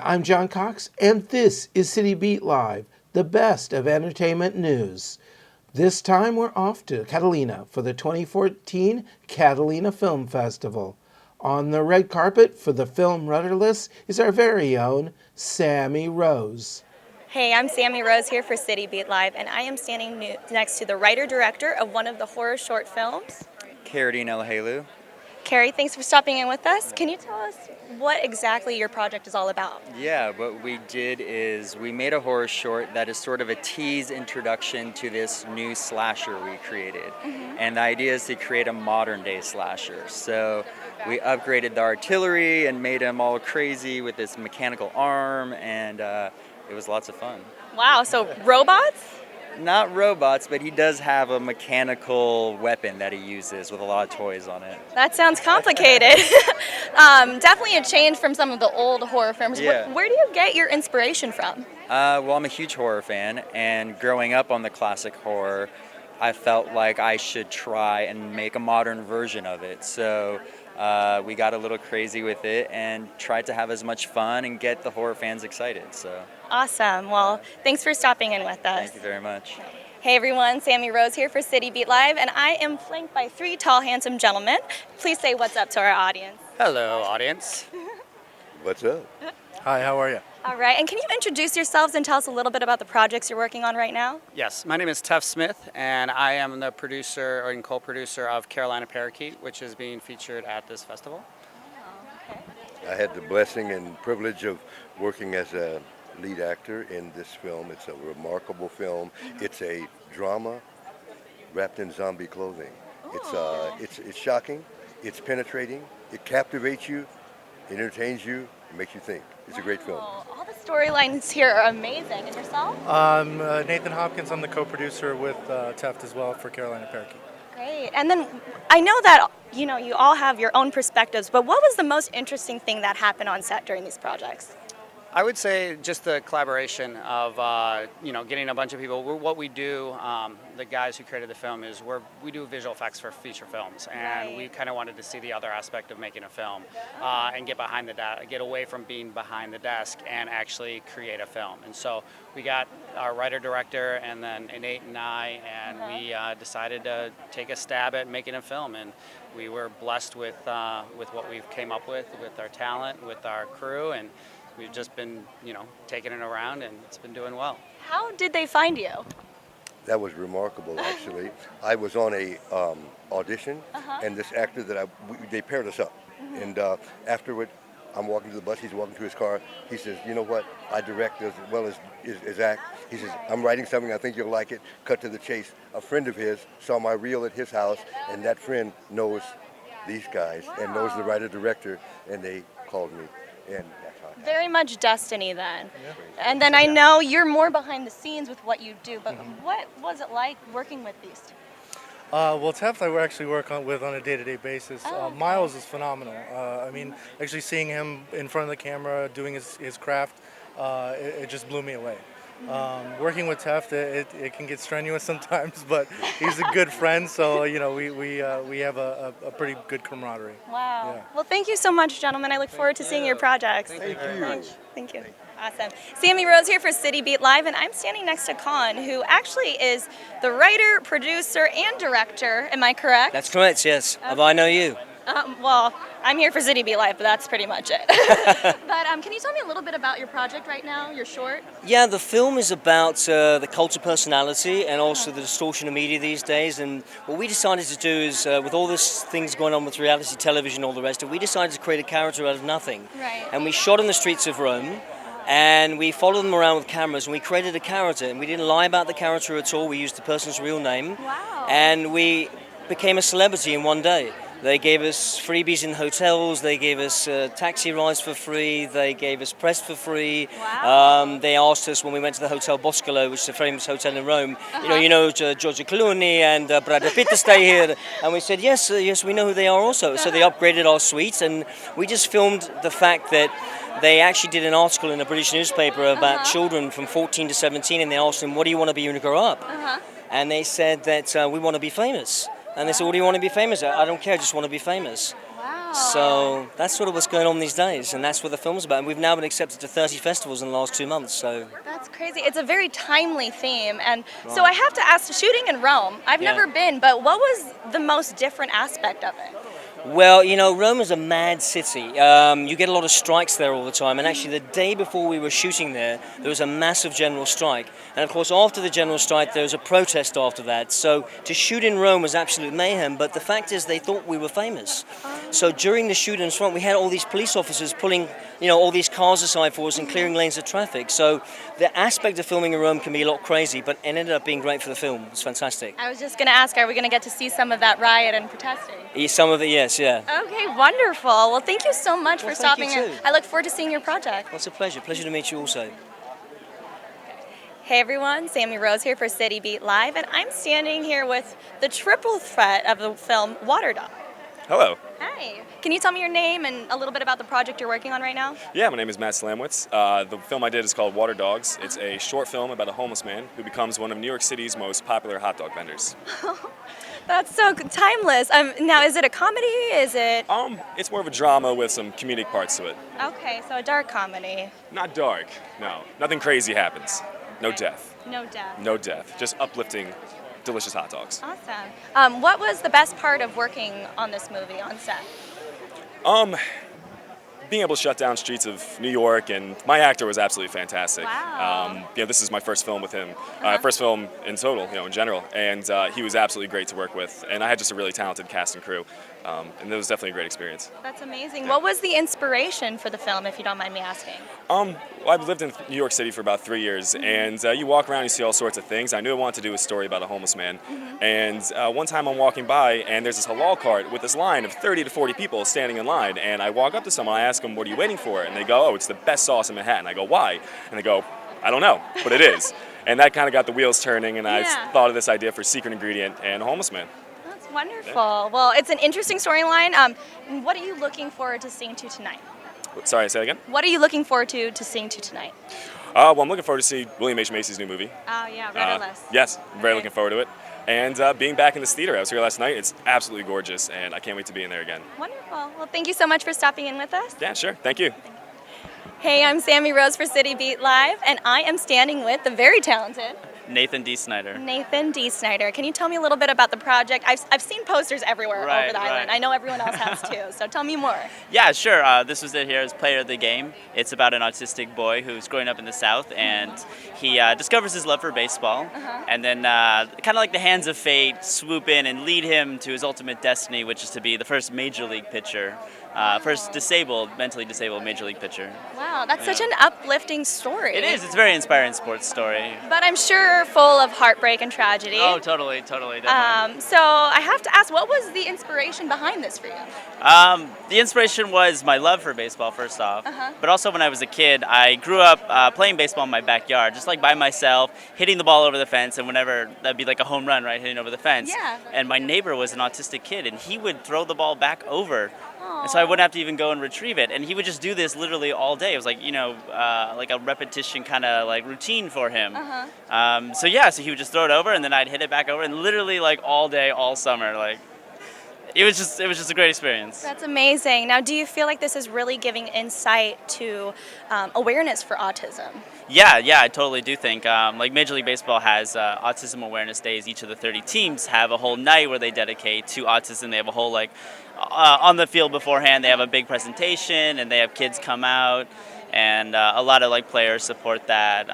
I'm John Cox, and this is City Beat Live, the best of entertainment news. This time we're off to Catalina for the 2014 Catalina Film Festival. On the red carpet for the film Rudderless is our very own Sammy Rose. Hey, I'm Sammy Rose here for City Beat Live, and I am standing next to the writer-director of one of the horror short films. Carrie. Carrie, thanks for stopping in with us. Can you tell us what exactly your project is all about? Yeah, what we did is we made a horror short that is sort of a tease introduction to this new slasher we created. And the idea is to create a modern day slasher. So we upgraded the artillery and made him all crazy with this mechanical arm, and it was lots of fun. Wow, so robots? Not robots, but he does have a mechanical weapon that he uses with a lot of toys on it. That sounds complicated. Definitely a change from some of the old horror films. Yeah. Where do you get your inspiration from? Well, I'm a huge horror fan, and growing up on the classic horror, I felt like I should try and make a modern version of it. So we got a little crazy with it and tried to have as much fun and get the horror fans excited. So. Awesome. Well, thanks for stopping in with us. Thank you very much. Hey everyone, Sammy Rose here for City Beat Live, and I am flanked by three tall, handsome gentlemen. Please say what's up to our audience. Hello, audience. What's up? Hi, how are you? All right, and can you introduce yourselves and tell us a little bit about the projects you're working on right now? Yes, my name is Teff Smith, and I am the producer and co-producer of Carolina Parakeet, which is being featured at this festival. Oh, okay. I had the blessing and privilege of working as a lead actor in this film. It's a remarkable film. It's a drama wrapped in zombie clothing. It's shocking, it's penetrating, it captivates you, it entertains you, it makes you think. It's a great film. All the storylines here are amazing. And yourself? Nathan Hopkins, I'm the co-producer with Teft as well for Carolina Parakeet. Great. And then I know that you all have your own perspectives, but what was the most interesting thing that happened on set during these projects? I would say just the collaboration of, getting a bunch of people. What we do, the guys who created the film, is we do visual effects for feature films, and we kind of wanted to see the other aspect of making a film and get away from being behind the desk and actually create a film. And so we got our writer-director and then Nate and I, and we decided to take a stab at making a film, and we were blessed with what we've came up with our talent, with our crew, and we've just been, taking it around, and it's been doing well. How did they find you? That was remarkable, actually. I was on a audition, and this actor they paired us up. And afterward, I'm walking to the bus, he's walking to his car. He says, you know what, I direct as well as act. He says, I'm writing something, I think you'll like it. Cut to the chase. A friend of his saw my reel at his house, and that friend knows these guys and knows the writer-director, and they called me. And very much destiny then. Yeah. And then I know you're more behind the scenes with what you do, but what was it like working with these two? Well, Teft I actually work with on a day-to-day basis. Miles is phenomenal. Actually seeing him in front of the camera doing his craft, it just blew me away. Working with Teft, it can get strenuous sometimes, but he's a good friend, so we have a pretty good camaraderie. Wow. Yeah. Well, thank you so much, gentlemen. I look forward to seeing your projects. Thank you. Thank you. Awesome. Sammy Rose here for City Beat Live, and I'm standing next to Con, who actually is the writer, producer, and director. Am I correct? That's correct, yes. Okay. I know you. Well, I'm here for City Beat Live, but that's pretty much it. But can you tell me a little bit about your project right now, your short? Yeah, the film is about the cult of personality and also the distortion of media these days. And what we decided to do is, with all these things going on with reality television and all the rest of it, we decided to create a character out of nothing. Right. And we shot in the streets of Rome. And we followed them around with cameras, and we created a character. And we didn't lie about the character at all. We used the person's real name. Wow. And we became a celebrity in one day. They gave us freebies in hotels, they gave us taxi rides for free, they gave us press for free. Wow. They asked us when we went to the Hotel Boscolo, which is a famous hotel in Rome, Georgia Clooney and Brad Pitt to stay here. And we said, yes, we know who they are also. So they upgraded our suites, and we just filmed the fact that they actually did an article in a British newspaper about children from 14 to 17, and they asked them, what do you want to be when you grow up? And they said that we want to be famous. And they said, what do you want to be famous at? I don't care, I just want to be famous. Wow. So that's sort of what's going on these days, and that's what the film's about. And we've now been accepted to 30 festivals in the last 2 months, so... That's crazy. It's a very timely theme. And so I have to ask, shooting in Rome, I've never been, but what was the most different aspect of it? Well, you know, Rome is a mad city. You get a lot of strikes there all the time, and actually the day before we were shooting there was a massive general strike. And of course, after the general strike, there was a protest after that. So to shoot in Rome was absolute mayhem, but the fact is they thought we were famous. So during the shoot in front, we had all these police officers pulling, all these cars aside for us and clearing lanes of traffic. So the aspect of filming in Rome can be a lot crazy, but it ended up being great for the film. It's fantastic. I was just going to ask, are we going to get to see some of that riot and protesting? Some of it, yes, yeah. Okay, wonderful. Well, thank you so much for thank you stopping in. too. I look forward to seeing your project. Well, it's a pleasure. Pleasure to meet you also. Hey everyone, Sammy Rose here for City Beat Live, and I'm standing here with the triple threat of the film Water Dog. Hello. Hi. Can you tell me your name and a little bit about the project you're working on right now? Yeah, my name is Matt Slamwitz. The film I did is called Water Dogs. It's a short film about a homeless man who becomes one of New York City's most popular hot dog vendors. That's so timeless. Now, is it a comedy? Is it? It's more of a drama with some comedic parts to it. Okay, so a dark comedy. Not dark, no. Nothing crazy happens. No death. No death. No death. Just uplifting, delicious hot dogs. Awesome. What was the best part of working on this movie on set? Being able to shut down streets of New York, and my actor was absolutely fantastic. Wow. This is my first film with him, first film in total, in general, and he was absolutely great to work with. And I had just a really talented cast and crew, and it was definitely a great experience. That's amazing. What was the inspiration for the film, if you don't mind me asking? I've lived in New York City for about 3 years, and you walk around, you see all sorts of things. I knew I wanted to do a story about a homeless man, and one time I'm walking by, and there's this halal cart with this line of 30 to 40 people standing in line, and I walk up to someone, I ask them, what are you waiting for? And they go, oh, it's the best sauce in Manhattan. I go, why? And they go, I don't know, but it is. And that kind of got the wheels turning, and I thought of this idea for Secret Ingredient and a homeless man. That's wonderful. Yeah. Well, it's an interesting storyline. What are you looking forward to seeing tonight? Sorry, say that again? What are you looking forward to seeing tonight? Well, I'm looking forward to see William H. Macy's new movie. Oh, yeah, rudderless. Yes, I'm very looking forward to it. And being back in this theater, I was here last night. It's absolutely gorgeous, and I can't wait to be in there again. Wonderful. Well, thank you so much for stopping in with us. Yeah, sure. Thank you. Hey, I'm Sammy Rose for City Beat Live, and I am standing with the very talented Nathan D. Snyder. Nathan D. Snyder. Can you tell me a little bit about the project? I've seen posters everywhere over the island. I know everyone else has too, so tell me more. Yeah, sure. This was it here as Player of the Game. It's about an autistic boy who's growing up in the South, and he discovers his love for baseball, and then kind of like the hands of fate swoop in and lead him to his ultimate destiny, which is to be the first major league pitcher. First mentally disabled major league pitcher. Wow, that's such an uplifting story. It is. It's a very inspiring sports story. But I'm sure full of heartbreak and tragedy. Oh, totally, definitely. So I have to ask, what was the inspiration behind this for you? The inspiration was my love for baseball, first off. But also when I was a kid, I grew up playing baseball in my backyard, just like by myself, hitting the ball over the fence, and whenever, that'd be like a home run, right, hitting over the fence. Yeah. And my neighbor was an autistic kid, and he would throw the ball back over. And so I wouldn't have to even go and retrieve it. And he would just do this literally all day. It was like, like a repetition kind of like routine for him. So he would just throw it over, and then I'd hit it back over, and literally like all day, all summer, like it was just a great experience. That's amazing. Now, do you feel like this is really giving insight to awareness for autism? Yeah, I totally do think. Like Major League Baseball has Autism Awareness Days. Each of the 30 teams have a whole night where they dedicate to autism. They have a whole on the field beforehand. They have a big presentation, and they have kids come out, and a lot of players support that.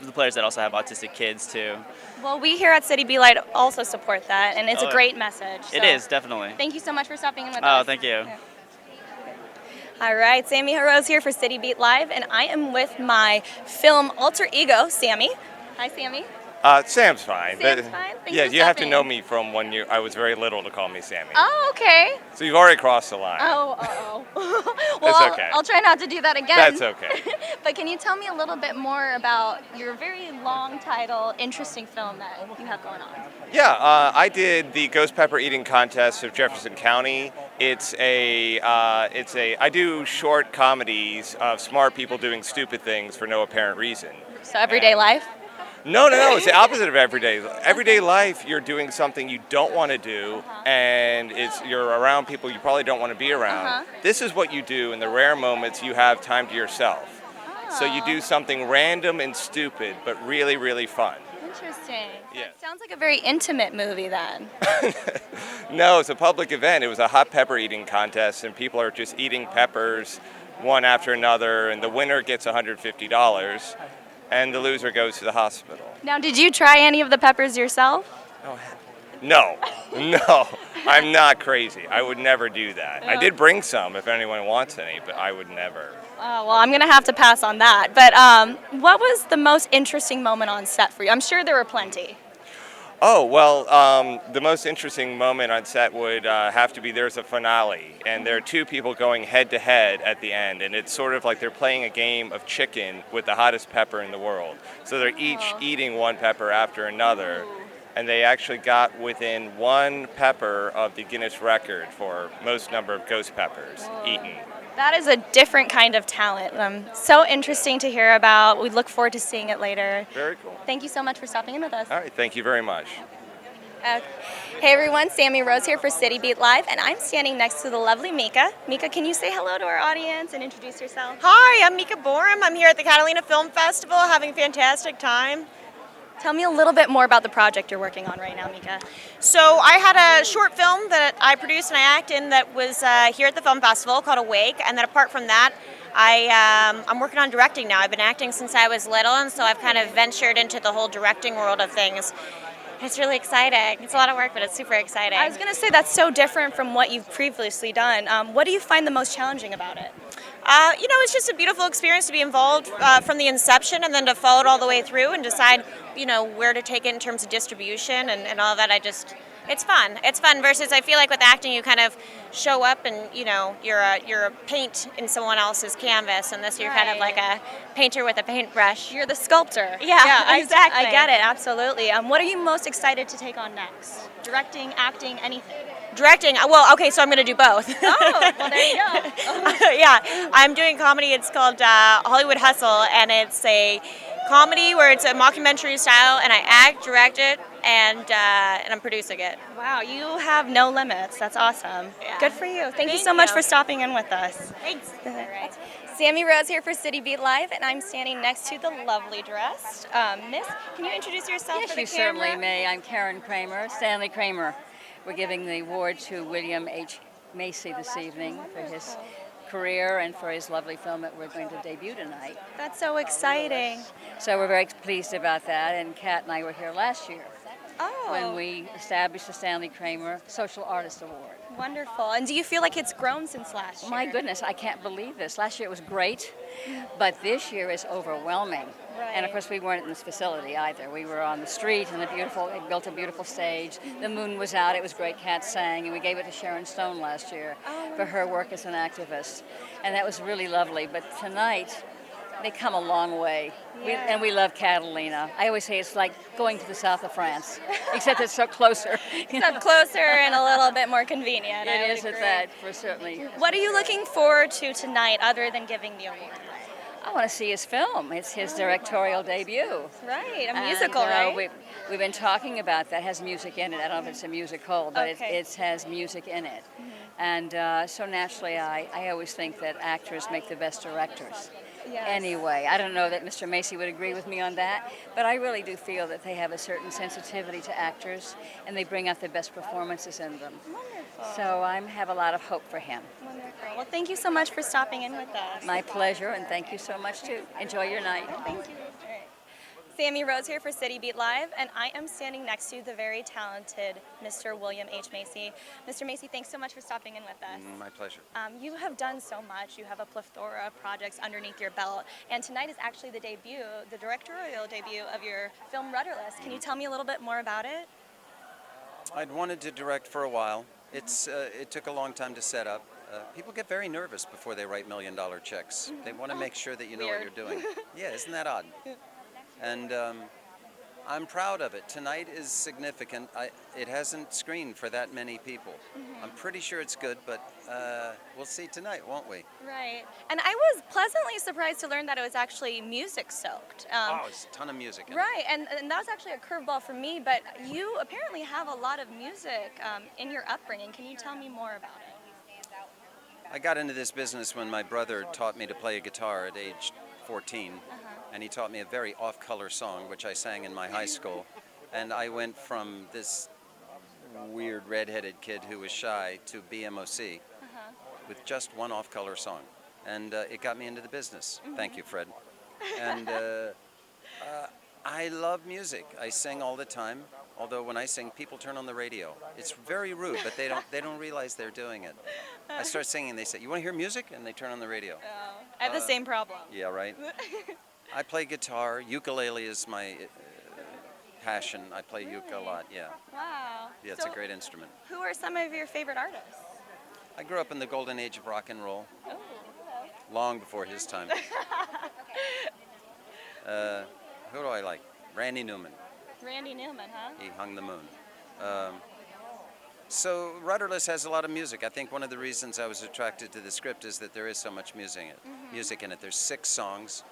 The players that also have autistic kids too. Well, we here at City Be Light also support that, and it's a great message. So it is, definitely. Thank you so much for stopping in with us. Oh, thank you. Yeah. All right, Sammy Rose here for City Beat Live, and I am with my film alter ego, Sammy. Hi, Sammy. Sam's fine. Sam's fine? Thanks Yeah, for you have to stopping. know me from when I was very little to call me Sammy. Oh, okay. So you've already crossed the line. Oh. Well, That's okay. I'll try not to do that again. That's okay. But can you tell me a little bit more about your very long title, interesting film that you have going on? Yeah, I did the Ghost Pepper Eating Contest of Jefferson County. I do short comedies of smart people doing stupid things for no apparent reason. So everyday life? No. It's the opposite of everyday. Everyday life, you're doing something you don't want to do, and you're around people you probably don't want to be around. This is what you do in the rare moments you have time to yourself. So you do something random and stupid, but really, really fun. Interesting. Yeah. It sounds like a very intimate movie then. No, it's a public event. It was a hot pepper eating contest, and people are just eating peppers one after another, and the winner gets $150, and the loser goes to the hospital. Now, did you try any of the peppers yourself? No, I'm not crazy. I would never do that. I did bring some if anyone wants any, but I would never. Oh, well, I'm going to have to pass on that. But what was the most interesting moment on set for you? I'm sure there were plenty. Oh, well, the most interesting moment on set would have to be there's a finale, and there are two people going head to head at the end, and it's sort of like they're playing a game of chicken with the hottest pepper in the world. So they're each eating one pepper after another, and they actually got within one pepper of the Guinness record for most number of ghost peppers eaten. That is a different kind of talent. So interesting to hear about. We look forward to seeing it later. Very cool. Thank you so much for stopping in with us. All right, thank you very much. Hey everyone, Sammy Rose here for City Beat Live, and I'm standing next to the lovely Mika. Mika, can you say hello to our audience and introduce yourself? Hi, I'm Mika Borum. I'm here at the Catalina Film Festival having a fantastic time. Tell me a little bit more about the project you're working on right now, Mika. So I had a short film that I produced and I act in that was here at the film festival called Awake, and then apart from that, I'm working on directing now. I've been acting since I was little, and so I've kind of ventured into the whole directing world of things. It's really exciting. It's a lot of work, but it's super exciting. I was going to say that's so different from what you've previously done. What do you find the most challenging about it? It's just a beautiful experience to be involved from the inception and then to follow it all the way through and decide, where to take it in terms of distribution and all of that. It's fun. It's fun versus I feel like with acting you kind of show up and, you're a paint in someone else's canvas, and this you're kind of like a painter with a paintbrush. You're the sculptor. Yeah, exactly. I get it, absolutely. What are you most excited to take on next? Directing, acting, anything? Directing, well, okay, so I'm going to do both. Oh, well, there you go. Yeah, I'm doing comedy. It's called Hollywood Hustle, and it's a comedy where it's a mockumentary style, and I act, direct it, and I'm producing it. Wow, you have no limits. That's awesome. Yeah. Good for you. Thank you so much for stopping in with us. Thanks. All right. Sammy Rose here for City Beat Live, and I'm standing next to the lovely dressed Miss. Can you introduce yourself Yes, for the you camera? certainly may. I'm Karen Kramer, Stanley Kramer. We're giving the award to William H. Macy this evening for his career and for his lovely film that we're going to debut tonight. That's so exciting. So we're very pleased about that, and Kat and I were here last year Oh, when we established the Stanley Kramer Social Artist Award. wonderful. And do you feel like it's grown since last year? My goodness, I can't believe this. Last year it was great, but this year is overwhelming. And of course we weren't in this facility either. We were on the street and it built a beautiful stage. The moon was out, it was great, Kat sang, and we gave it to Sharon Stone last year for her work as an activist. And that was really lovely, but tonight, they come a long way. And we love Catalina. I always say it's like going to the south of France, except it's so closer. Except closer and a little bit more convenient. It is at that, for certainly. What are you looking forward to tonight other than giving the award? I want to see his film. It's his directorial debut. Right, a musical, right? We've been talking about that. It has music in it. I don't know if it's a musical, but Okay. it has music in it. And so naturally, I always think that actors make the best directors. Yes. Anyway, I don't know that Mr. Macy would agree with me on that, but I really do feel that they have a certain sensitivity to actors, and they bring out the best performances in them. Wonderful. So I have a lot of hope for him. Wonderful. Well, thank you so much for stopping in with us. My pleasure, and thank you so much too. Enjoy your night. Thank you. All right. Sammy Rose here for City Beat Live, and I am standing next to the very talented Mr. William H. Macy. Mr. Macy, thanks so much for stopping in with us. My pleasure. You have done so much. You have a plethora of projects underneath your belt, and tonight is actually the debut, the directorial debut of your film Rudderless. Can you tell me a little bit more about it? I'd wanted to direct for a while. It took a long time to set up. People get very nervous before they write million-dollar checks. They want to make sure that you know what you're doing. Yeah, isn't that odd? And I'm proud of it. Tonight is significant. It hasn't screened for that many people. I'm pretty sure it's good, but we'll see tonight, won't we? Right. And I was pleasantly surprised to learn that it was actually music soaked. It's a ton of music in it. Right, and that was actually a curveball for me, but you apparently have a lot of music in your upbringing. Can you tell me more about it? I got into this business when my brother taught me to play a guitar at age 14, and he taught me a very off-color song, which I sang in my high school. And I went from this weird redheaded kid who was shy to BMOC with just one off-color song. And it got me into the business. Thank you, Fred. And I love music. I sing all the time. Although when I sing, people turn on the radio. It's very rude, but they don't realize they're doing it. I start singing, they say, "You want to hear music?" And they turn on the radio. Oh, I have the same problem. Yeah, right. I play guitar. Ukulele is my passion. I play ukulele a lot. Yeah. Wow. Yeah, it's a great instrument. Who are some of your favorite artists? I grew up in the golden age of rock and roll. Oh, Long before his time. Who do I like? Randy Newman. Randy Newman, huh? He hung the moon. So Rudderless has a lot of music. I think one of the reasons I was attracted to the script is that there is so much music in it. There's 6 songs,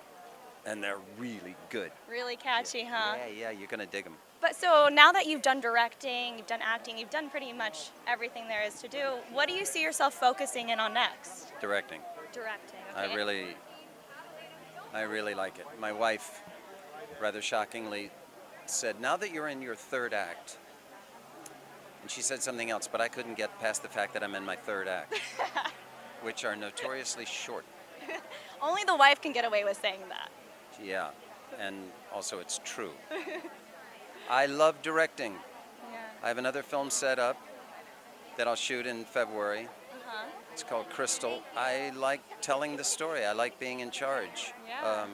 and they're really good. Really catchy, huh? Yeah, you're gonna dig them. But so now that you've done directing, you've done acting, you've done pretty much everything there is to do, what do you see yourself focusing in on next? Directing. Directing, I okay. really like it. My wife, rather shockingly, said, "Now that you're in your 3rd act," and she said something else, but I couldn't get past the fact that I'm in my 3rd act, which are notoriously short. Only the wife can get away with saying that. Yeah, and also it's true. I love directing. Yeah. I have another film set up that I'll shoot in February. It's called Crystal. I like telling the story. I like being in charge. Yeah.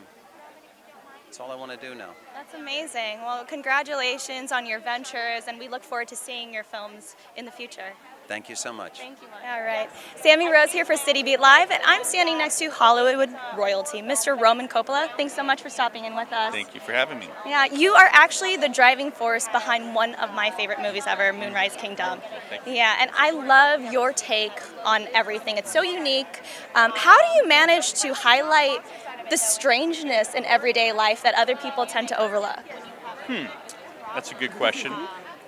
That's all I want to do now. That's amazing. Well, congratulations on your ventures, and we look forward to seeing your films in the future. Thank you so much. Thank you. All right. Sammy Rose here for City Beat Live, and I'm standing next to Hollywood royalty, Mr. Roman Coppola. Thanks so much for stopping in with us. Thank you for having me. Yeah, you are actually the driving force behind one of my favorite movies ever, Moonrise Kingdom. Thank you. Yeah, and I love your take on everything. It's so unique. How do you manage to highlight the strangeness in everyday life that other people tend to overlook? That's a good question.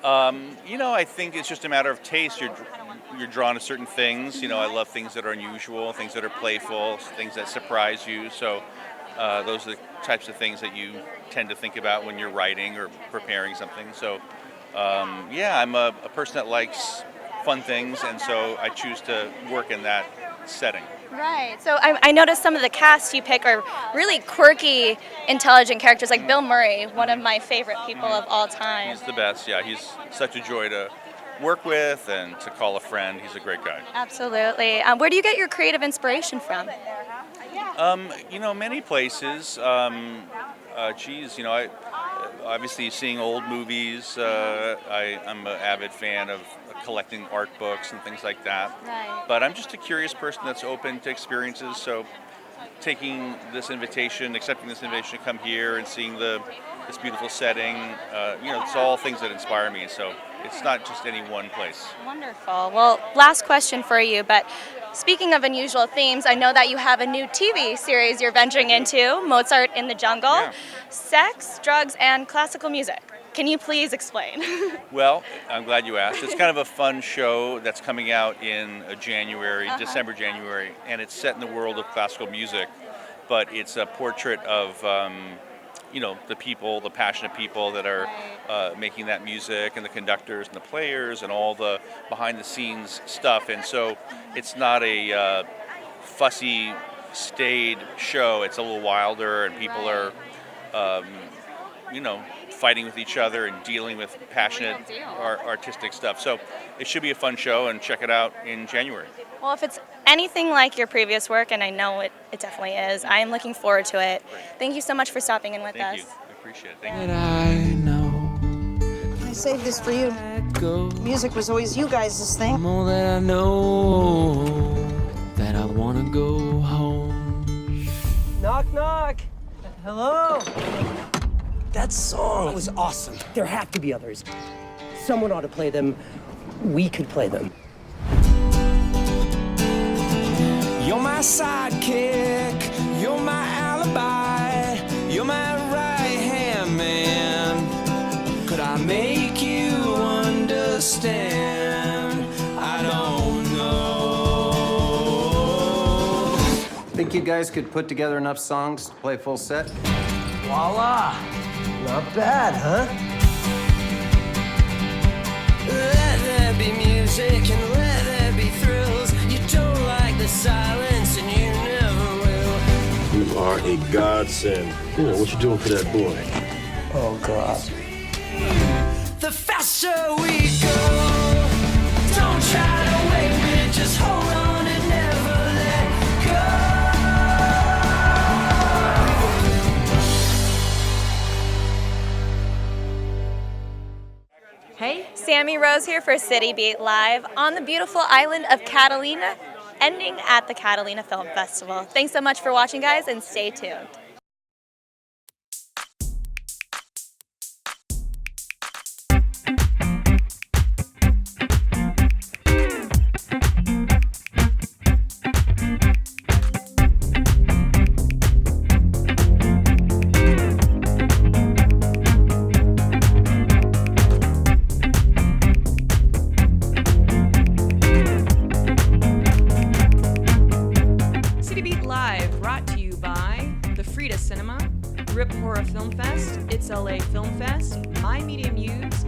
I think it's just a matter of taste. You're drawn to certain things. I love things that are unusual, things that are playful, things that surprise you. So those are the types of things that you tend to think about when you're writing or preparing something. So I'm a person that likes fun things, and so I choose to work in that setting. Right. So I noticed some of the cast you pick are really quirky, intelligent characters, like Bill Murray, one of my favorite people of all time. He's the best. Yeah, he's such a joy to work with and to call a friend. He's a great guy. Absolutely. Where do you get your creative inspiration from? Many places. I obviously seeing old movies. I'm an avid fan of collecting art books and things like that. Right. But I'm just a curious person that's open to experiences. So accepting this invitation to come here and seeing this beautiful setting, it's all things that inspire me. So it's not just any one place. Wonderful. Well, last question for you, but speaking of unusual themes, I know that you have a new TV series you're venturing into, Mozart in the Jungle. Yeah. Sex, drugs, and classical music. Can you please explain? Well, I'm glad you asked. It's kind of a fun show that's coming out in December, January, and it's set in the world of classical music, but it's a portrait of the people, the passionate people that are making that music, and the conductors and the players and all the behind-the-scenes stuff. And so it's not a fussy, staid show. It's a little wilder, and people are, fighting with each other and dealing with passionate artistic stuff. So it should be a fun show, and check it out in January. Well, if it's anything like your previous work, and I know it definitely is, I am looking forward to it. Thank you so much for stopping in with us. Thank you. I appreciate it. Thank you. I know I saved this for you. Music was always you guys' thing. more that I know that I wanna go home. Knock, knock. Hello. That song was awesome. There have to be others. Someone ought to play them. We could play them. You're my sidekick, you're my alibi, you're my right-hand man. Could I make you understand? I don't know. Think you guys could put together enough songs to play a full set? Voila! Not bad, huh? Let there be music and let there be thrills. You don't like the silence and you never will. You are a godsend. You know what you doing for that boy? Oh, God. The faster we go, don't try to wait it, just hold on and never let go. Hey, Sammy Rose here for City Beat Live on the beautiful island of Catalina, ending at the Catalina Film Festival. Thanks so much for watching, guys, and stay tuned. City Beat Live, brought to you by the Frida Cinema, Rip Horror Film Fest, It's LA Film Fest, My Media Muse,